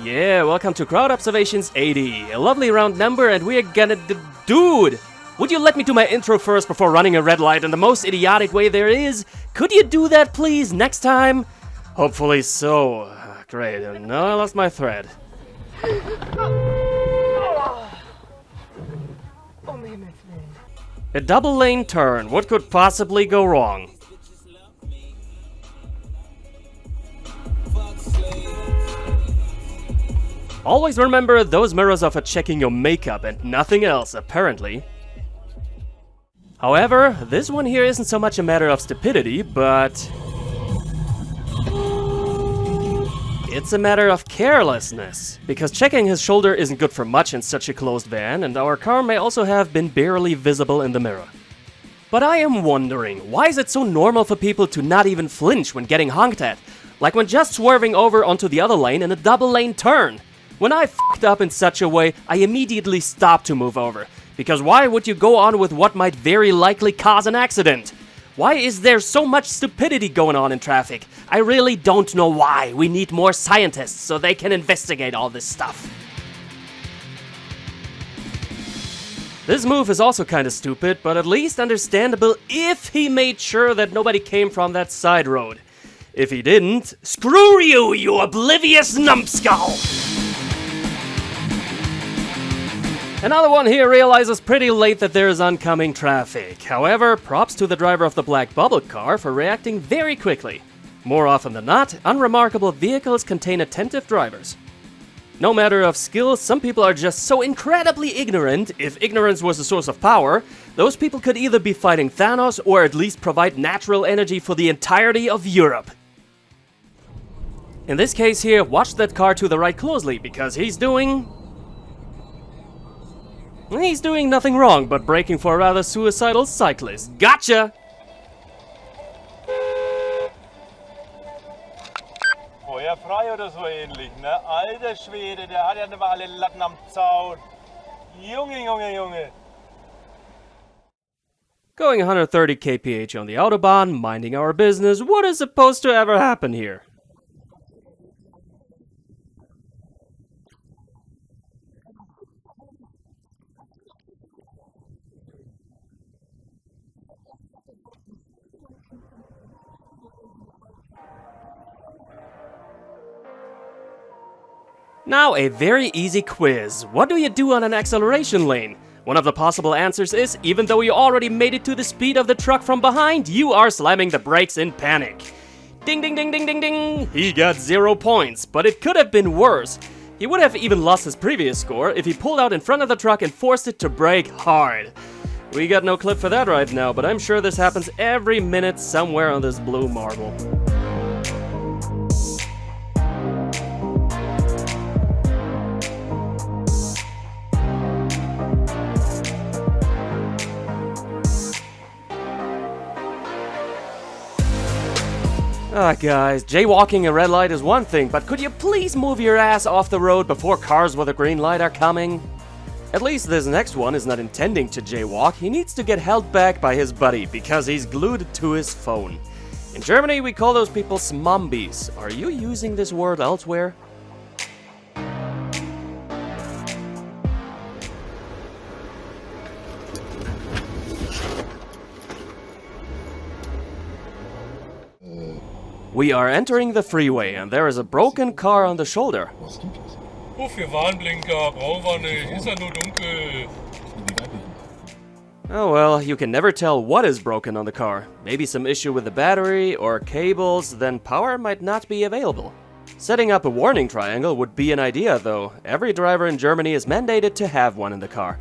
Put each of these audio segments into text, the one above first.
Yeah, welcome to Crowd Observations 80. A lovely round number, and we're gonna Dude! Would you let me do my intro first before running a red light in the most idiotic way there is? Could you do that, please, next time? Hopefully so. Great, and now I lost my thread. A double lane turn. What could possibly go wrong? Always remember, those mirrors are for checking your makeup and nothing else, apparently. However, this one here isn't so much a matter of stupidity, but it's a matter of carelessness. Because checking his shoulder isn't good for much in such a closed van, and our car may also have been barely visible in the mirror. But I am wondering, why is it so normal for people to not even flinch when getting honked at? Like when just swerving over onto the other lane in a double lane turn. When I f***ed up in such a way, I immediately stopped to move over. Because why would you go on with what might very likely cause an accident? Why is there so much stupidity going on in traffic? I really don't know why. We need more scientists so they can investigate all this stuff. This move is also kinda stupid, but at least understandable if he made sure that nobody came from that side road. If he didn't, screw you, you oblivious numbskull! Another one here realizes pretty late that there is oncoming traffic. However, props to the driver of the black bubble car for reacting very quickly. More often than not, unremarkable vehicles contain attentive drivers. No matter of skill, some people are just so incredibly ignorant. If ignorance was a source of power, those people could either be fighting Thanos or at least provide natural energy for the entirety of Europe. In this case here, watch that car to the right closely, because he's doing nothing wrong but braking for a rather suicidal cyclist. Gotcha! Feuer frei oder so ähnlich, ne? Alter Schwede, der hat ja nicht mal alle Latten am Zaun. Junge, Junge, Junge. Going 130 kph on the Autobahn, minding our business. What is supposed to ever happen here? Now a very easy quiz. What do you do on an acceleration lane? One of the possible answers is, even though you already made it to the speed of the truck from behind, you are slamming the brakes in panic. Ding ding ding ding ding ding! He got 0 points, but it could have been worse. He would have even lost his previous score if he pulled out in front of the truck and forced it to brake hard. We got no clip for that right now, but I'm sure this happens every minute somewhere on this blue marble. Ah, guys, jaywalking a red light is one thing, but could you please move your ass off the road before cars with a green light are coming? At least this next one is not intending to jaywalk. He needs to get held back by his buddy because he's glued to his phone. In Germany, we call those people Smombies. Are you using this word elsewhere? We are entering the freeway and there is a broken car on the shoulder. Wofür Warnblinker? Brauchen wir nicht. Ist ja nur dunkel. Oh well, you can never tell what is broken on the car. Maybe some issue with the battery or cables, then power might not be available. Setting up a warning triangle would be an idea though. Every driver in Germany is mandated to have one in the car.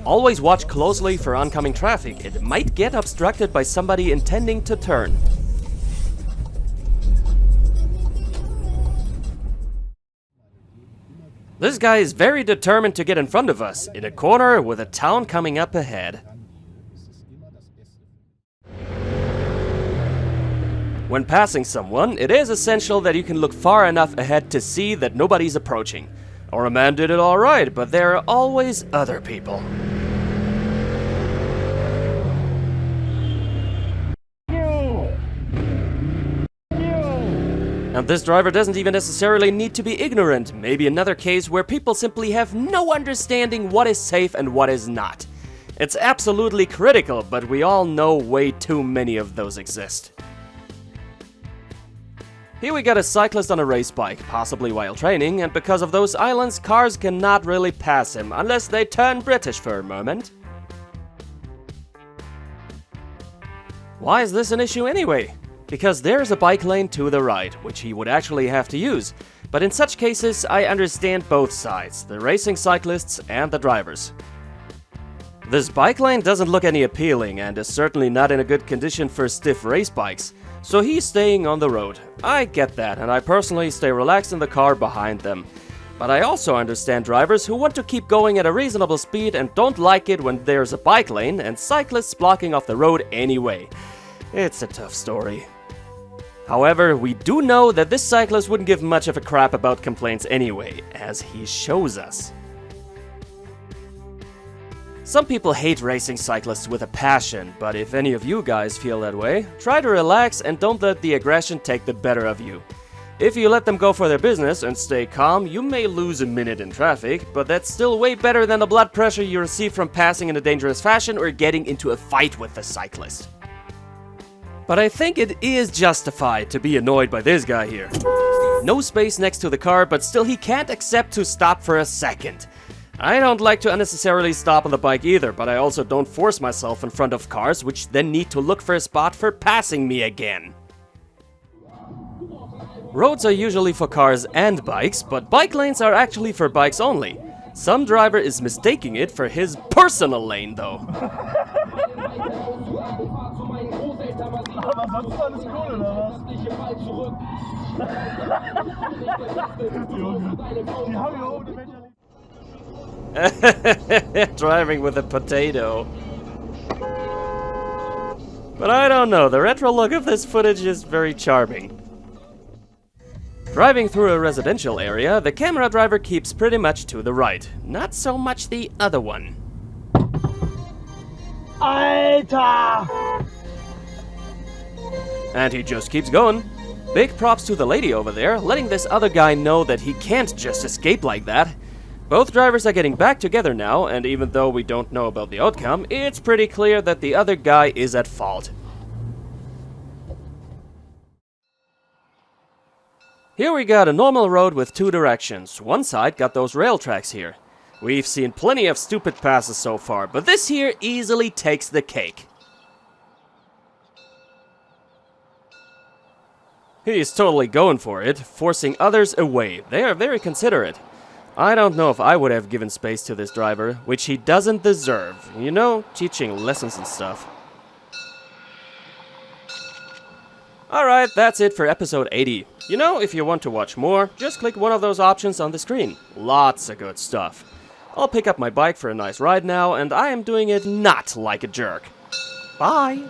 Always watch closely for oncoming traffic. It might get obstructed by somebody intending to turn. This guy is very determined to get in front of us, in a corner with a town coming up ahead. When passing someone, it is essential that you can look far enough ahead to see that nobody's approaching. Our man did it alright, but there are always other people. And this driver doesn't even necessarily need to be ignorant. Maybe another case where people simply have no understanding what is safe and what is not. It's absolutely critical, but we all know way too many of those exist. Here we got a cyclist on a race bike, possibly while training, and because of those islands, cars cannot really pass him, unless they turn British for a moment. Why is this an issue anyway? Because there's a bike lane to the right, which he would actually have to use. But in such cases, I understand both sides, the racing cyclists and the drivers. This bike lane doesn't look any appealing and is certainly not in a good condition for stiff race bikes, so he's staying on the road. I get that, and I personally stay relaxed in the car behind them. But I also understand drivers who want to keep going at a reasonable speed and don't like it when there's a bike lane and cyclists blocking off the road anyway. It's a tough story. However, we do know that this cyclist wouldn't give much of a crap about complaints anyway, as he shows us. Some people hate racing cyclists with a passion, but if any of you guys feel that way, try to relax and don't let the aggression take the better of you. If you let them go for their business and stay calm, you may lose a minute in traffic, but that's still way better than the blood pressure you receive from passing in a dangerous fashion or getting into a fight with the cyclist. But I think it is justified to be annoyed by this guy here. No space next to the car, but still he can't accept to stop for a second. I don't like to unnecessarily stop on the bike either, but I also don't force myself in front of cars, which then need to look for a spot for passing me again. Roads are usually for cars and bikes, but bike lanes are actually for bikes only. Some driver is mistaking it for his personal lane though. Aber sonst alles cool, oder was? Die haben hier oben die Menschen. Driving with a potato. But I don't know, the retro look of this footage is very charming. Driving through a residential area, the camera driver keeps pretty much to the right. Not so much the other one. Alter! And he just keeps going. Big props to the lady over there, letting this other guy know that he can't just escape like that. Both drivers are getting back together now, and even though we don't know about the outcome, it's pretty clear that the other guy is at fault. Here we got a normal road with two directions. One side got those rail tracks here. We've seen plenty of stupid passes so far, but this here easily takes the cake. He's totally going for it, forcing others away. They are very considerate. I don't know if I would have given space to this driver, which he doesn't deserve. You know, teaching lessons and stuff. Alright, that's it for episode 80. You know, if you want to watch more, just click one of those options on the screen. Lots of good stuff. I'll pick up my bike for a nice ride now, and I am doing it not like a jerk. Bye!